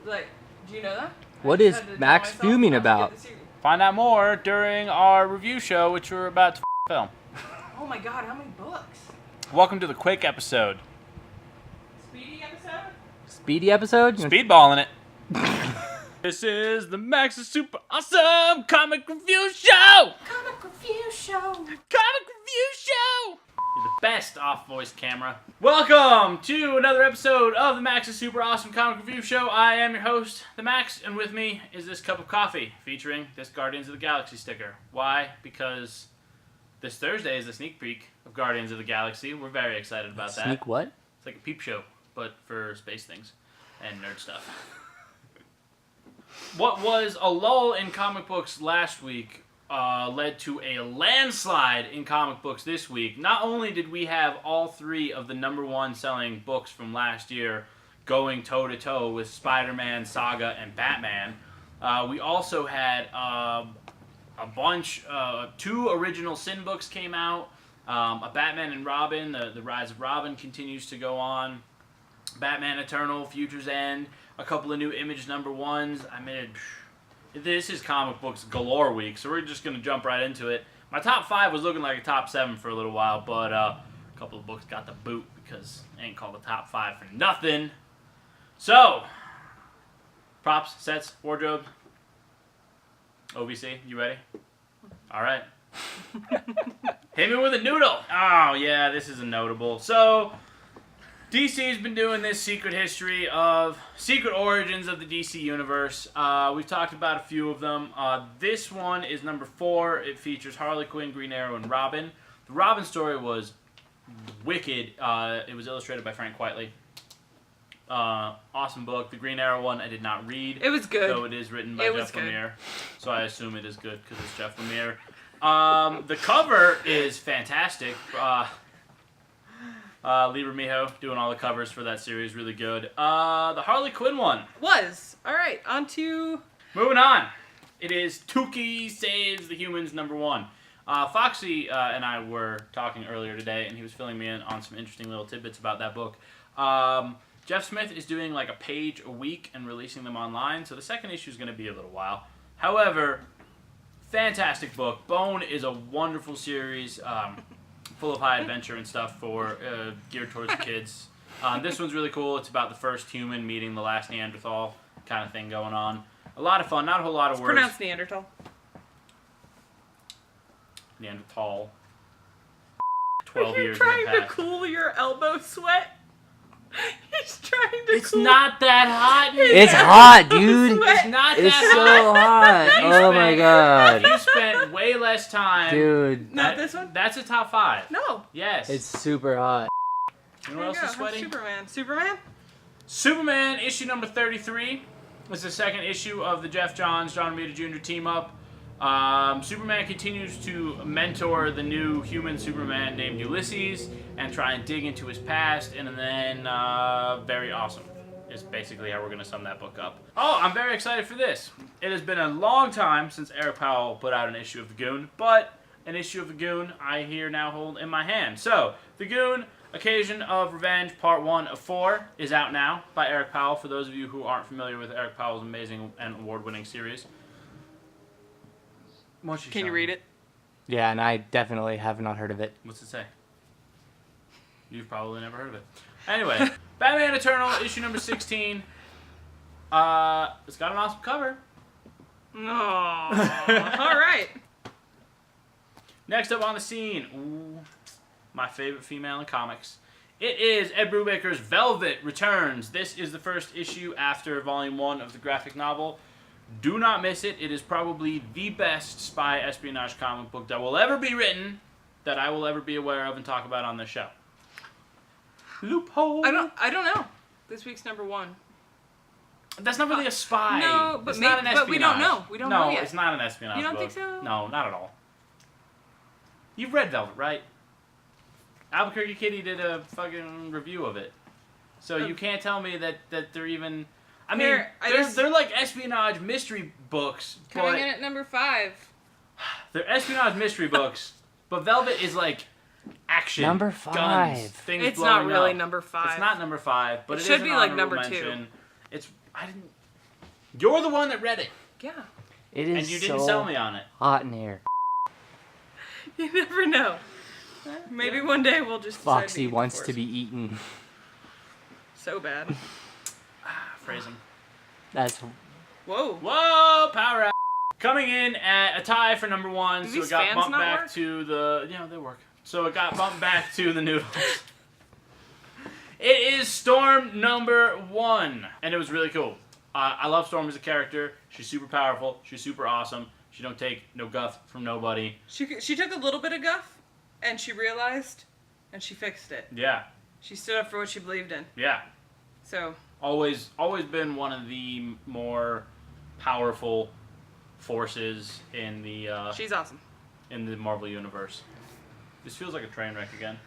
Like, do you know that? What is Maxx fuming about? Find out more during our review show, which we're about to film. Oh my god, how many books? Welcome to the quick episode. Speedy episode? Speedy episode? Speedballing it. This is the Maxx is Super Awesome Comic Review Show! Comic review show! Comic Review Show! You're the best off-voice camera. Welcome to another episode of the Maxx is Super Awesome Comic Review Show. I am your host, the Maxx, and with me is this cup of coffee featuring this Guardians of the Galaxy sticker. Why? Because this Thursday is a sneak peek of Guardians of the Galaxy. We're very excited about that. Sneak what? It's like a peep show, but for space things and nerd stuff. What was a lull in comic books last week led to a landslide in comic books this week. Not only did we have all three of the #1 selling books from last year going toe-to-toe with Spider-Man, Saga, and Batman, we also had a bunch, two original Sin books came out. A Batman and Robin, the Rise of Robin continues to go on. Batman Eternal, Future's End, a couple of new Image #1s. I mean, this is comic books galore week, so we're just going to jump right into it. My top 5 was looking like a top 7 for a little while, but a couple of books got the boot because it ain't called a top 5 for nothing. So, props, sets, wardrobe. OVC, you ready? All right. Hit me with a noodle. Oh, yeah, this is a notable. So, DC's been doing this secret history of secret origins of the DC Universe. We've talked about a few of them. This one is #4. It features Harley Quinn, Green Arrow, and Robin. The Robin story was wicked. It was illustrated by Frank Quitely. Awesome book. The Green Arrow one I did not read. It was good. Though it is written by Jeff Lemire. So I assume it is good because it's Jeff Lemire. The cover is fantastic. Lee Remijo doing all the covers for that series, really good. The Harley Quinn one. Alright, on to... Moving on. It is Tuki Saves the Humans #1. Foxy and I were talking earlier today, and he was filling me in on some interesting little tidbits about that book. Jeff Smith is doing like a page a week and releasing them online, so the second issue is going to be a little while. However, fantastic book. Bone is a wonderful series. Full of high adventure and stuff for geared towards the kids. This one's really cool. It's about the first human meeting the last Neanderthal kind of thing going on. A lot of fun, not a whole lot of words. Pronounced Neanderthal. Neanderthal. 12 years in the Trying to past. cool your elbow sweat. He's trying to It's cool... not that hot. It's hot, dude. It's not It's that so hot. You Oh spent- my god. You spent way less time. Dude, Not this one? That's a top 5. No. Yes. it's super hot. You know what else is sweaty? Superman? Superman issue #33 is the second issue of the Jeff Johns, John Romita Jr. team up. Superman continues to mentor the new human Superman named Ulysses and try and dig into his past, and then very awesome is basically how we're going to sum that book up. Oh, I'm very excited for this. It has been a long time since Eric Powell put out an issue of the Goon, but an issue of the Goon I here now hold in my hand. So, the Goon, Occasion of Revenge, Part 1 of 4 is out now by Eric Powell, for those of you who aren't familiar with Eric Powell's amazing and award-winning series. Can you read it? Yeah, and I definitely have not heard of it. What's it say? You've probably never heard of it. Anyway, Batman Eternal, issue #16. It's got an awesome cover. No. Alright. Next up on the scene, my favorite female in comics. It is Ed Brubaker's Velvet Returns. This is the first issue after Volume 1 of the graphic novel. Do not miss it. It is probably the best spy espionage comic book that will ever be written, that I will ever be aware of and talk about on this show. Loophole. I don't know. This week's #1. That's not really a spy. No, but it's not an espionage. but we don't know. We don't know yet. No, it's not an espionage You don't book. think so? No, not at all. You've read Velvet, right? Albuquerque Kitty did a fucking review of it. So you can't tell me that they're even... I mean, Here, they're like espionage mystery books, Coming but in at #5. they're espionage mystery books, but Velvet is like action. #5. Guns, things It's not blowing really up. #5. It's not #5, but It it should is be an like honorable #2. mention. It's You're the one that read it. Yeah. It is And you didn't so sell me on it. hot in here. You never know. Maybe one day we'll just decide Foxy eat wants the to force. be eaten. So bad. Phrasing. That's Whoa. Whoa, power out. Coming in at a tie for number 1, Do so it these got fans bumped not back work? to the... Yeah, they work. So it got bumped back to the noodles. It is Storm number 1, and it was really cool. I love Storm as a character. She's super powerful. She's super awesome. She don't take no guff from nobody. She took a little bit of guff, and she realized, and she fixed it. Yeah, She stood up for what she believed in. yeah. So, Always been one of the more powerful forces in the she's awesome. in the Marvel universe. This feels like a train wreck again.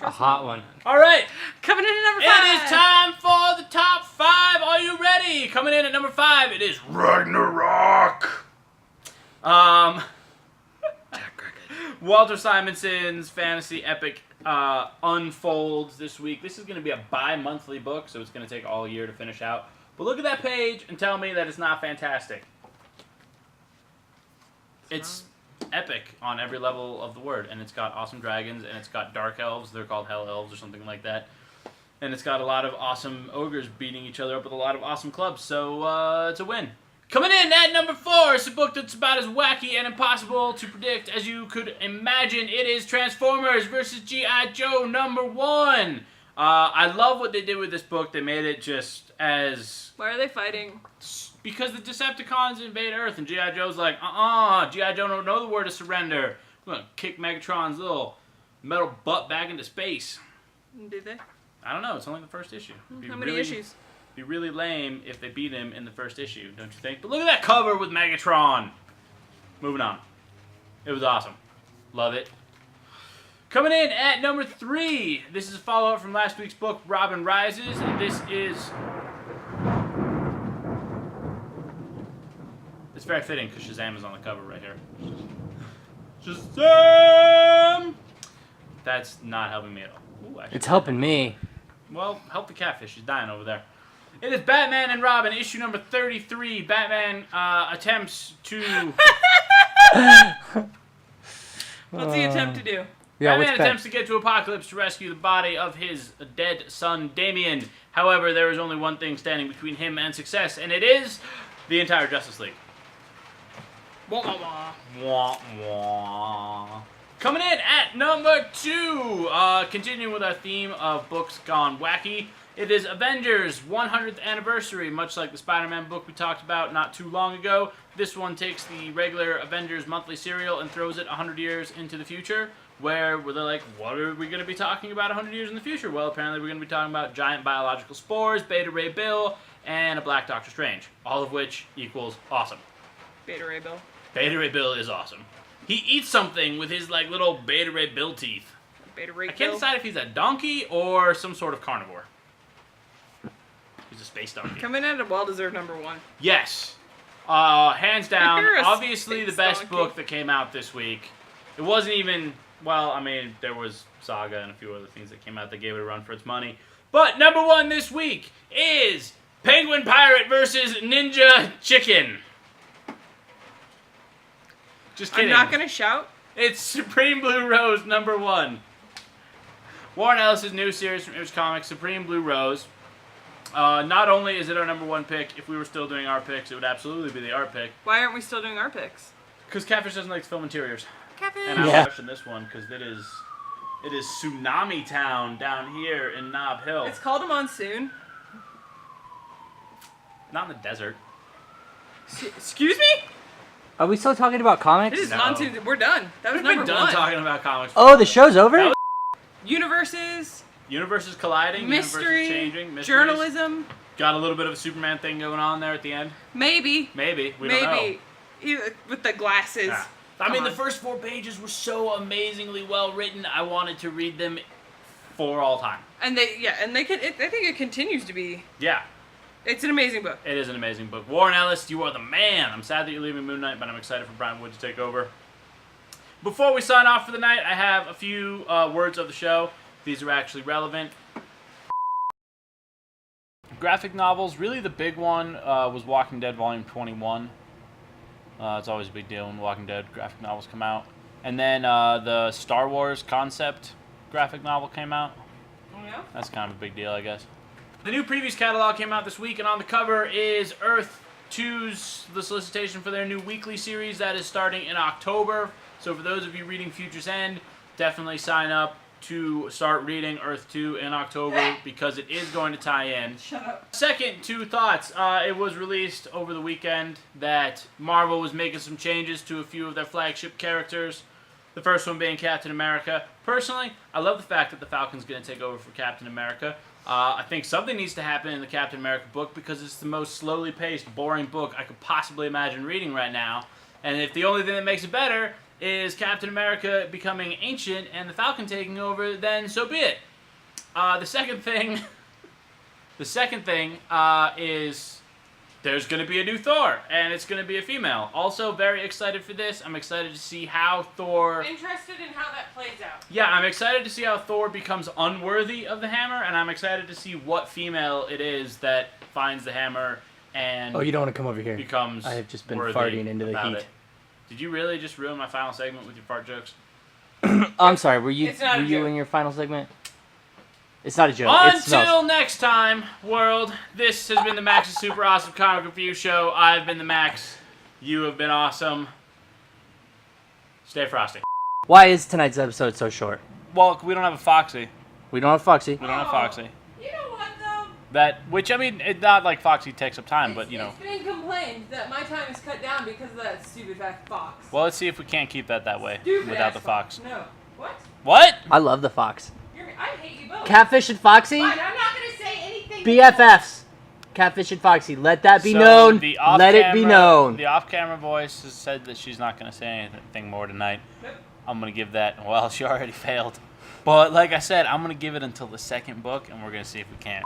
a hot one. All right, Coming in at number 5. it is time for the top 5. Are you ready? Coming in at number 5, it is Ragnarok. Walter Simonson's fantasy epic unfolds this week. This is going to be a bi-monthly book, so it's going to take all year to finish out. But look at that page and tell me that it's not fantastic. It's epic on every level of the word, and it's got awesome dragons, and it's got dark elves. They're called hell elves or something like that. And it's got a lot of awesome ogres beating each other up with a lot of awesome clubs, so it's a win. Coming in at number 4, it's a book that's about as wacky and impossible to predict as you could imagine. It is Transformers vs. G.I. Joe number 1. I love what they did with this book. They made it just as... Why are they fighting? Because the Decepticons invade Earth, and G.I. Joe's like, G.I. Joe don't know the word to surrender. We're going to kick Megatron's little metal butt back into space. Did they? I don't know. It's only the first issue. How many issues? Be really lame if they beat him in the first issue, don't you think? But look at that cover with Megatron. Moving on. It was awesome. Love it. Coming in at number 3, this is a follow-up from last week's book, Robin Rises, and this is... It's very fitting because Shazam is on the cover right here. Shazam! That's not helping me at all. Ooh, actually, It's helping me. well, help the catfish. She's dying over there. It is Batman and Robin, issue number 33. Batman attempts to... What's he attempt to do? Yeah, Batman attempts to get to Apocalypse to rescue the body of his dead son, Damian. However, there is only one thing standing between him and success, and it is the entire Justice League. Wah, wah, wah. Wah, wah. Coming in at number 2, continuing with our theme of books gone wacky, it is Avengers 100th Anniversary. Much like the Spider-Man book we talked about not too long ago, this one takes the regular Avengers monthly serial and throws it 100 years into the future, where they're like, what are we going to be talking about 100 years in the future? Well, apparently we're going to be talking about giant biological spores, Beta Ray Bill, and a Black Doctor Strange, all of which equals awesome. Beta Ray Bill. Beta Ray Bill is awesome. He eats something with his like little Beta Ray Bill teeth. Beta Ray I can't Bill. decide if he's a donkey or some sort of carnivore. He's a space donkey. Coming in at a well-deserved number 1. Yes. Hands down, You're a obviously the space best donkey. book that came out this week. It wasn't even, well, I mean, there was Saga and a few other things that came out that gave it a run for its money. But number 1 this week is Penguin Pirate versus Ninja Chicken. Just kidding. I'm not going to shout. It's Supreme Blue Rose number 1. Warren Ellis' new series from Image Comics, Supreme Blue Rose. Not only is it our number 1 pick, if we were still doing our picks, it would absolutely be the art pick. Why aren't we still doing our picks? Because Catfish doesn't like to film interiors. Catfish! And I'm Yeah. watching this one because it is Tsunami Town down here in Nob Hill. It's called a monsoon. Not in the desert. Excuse me? Are we still talking about comics? It is No. monsoon. We're done. That was We've been number done 1. talking about comics. Oh, the show's over? That was- Universes, Universes colliding, mystery, universes changing, mysteries. journalism. Got a little bit of a Superman thing going on there at the end. Maybe. Maybe. We don't know. Maybe. With the glasses. Yeah. I Come mean, the on. first 4 pages were so amazingly well written. I wanted to read them for all time. And they can. I think it continues to be. Yeah, It's an amazing book. it is an amazing book. Warren Ellis, you are the man. I'm sad that you're leaving Moon Knight, but I'm excited for Brian Wood to take over. Before we sign off for the night, I have a few words of the show. These are actually relevant. graphic novels, really the big one was Walking Dead Volume 21. It's always a big deal when Walking Dead graphic novels come out. And then the Star Wars concept graphic novel came out. Oh, yeah? That's kind of a big deal, I guess. The new previews catalog came out this week, and on the cover is Earth 2's the solicitation for their new weekly series that is starting in October. So for those of you reading Future's End, definitely sign up to start reading Earth 2 in October because it is going to tie in. Shut up. Second, two thoughts. It was released over the weekend that Marvel was making some changes to a few of their flagship characters. The first one being Captain America. Personally, I love the fact that the Falcon's going to take over for Captain America. I think something needs to happen in the Captain America book because it's the most slowly paced, boring book I could possibly imagine reading right now. And if the only thing that makes it better is Captain America becoming ancient and the Falcon taking over, then so be it. The second thing is there's going to be a new Thor, and it's going to be a female. Also, very excited for this. I'm excited to see how Thor... Interested in how that plays out. Yeah, I'm excited to see how Thor becomes unworthy of the hammer, and I'm excited to see what female it is that finds the hammer and Oh, you don't want to come over here. becomes I have just been worthy farting into the about heat. it. Did you really just ruin my final segment with your fart jokes? I'm sorry. Were you It's not a joke. in your final segment? It's not a joke. It Until smells. next time, world, this has been the Max's Super Awesome Comic Review Show. I've been the Max. You have been awesome. Stay frosty. Why is tonight's episode so short? Well, we don't have a Foxy. We don't have Foxy. We don't have Foxy. You know what, though? Which, I mean, it's not like Foxy takes up time, but, you know. It's been complained that my time is cut down because of that stupid ass fox. Well, let's see if we can't keep that way Stupid without ass the Fox. No. What? What? I love the Fox. I hate you both. Catfish and Foxy? Fine, I'm not going to say anything. BFFs. Catfish and Foxy. Let that be So known. the Let it be known. The off-camera voice has said that she's not going to say anything more tonight. Nope. I'm going to give that, well, she already failed. But like I said, I'm going to give it until the second book, and we're going to see if we can't.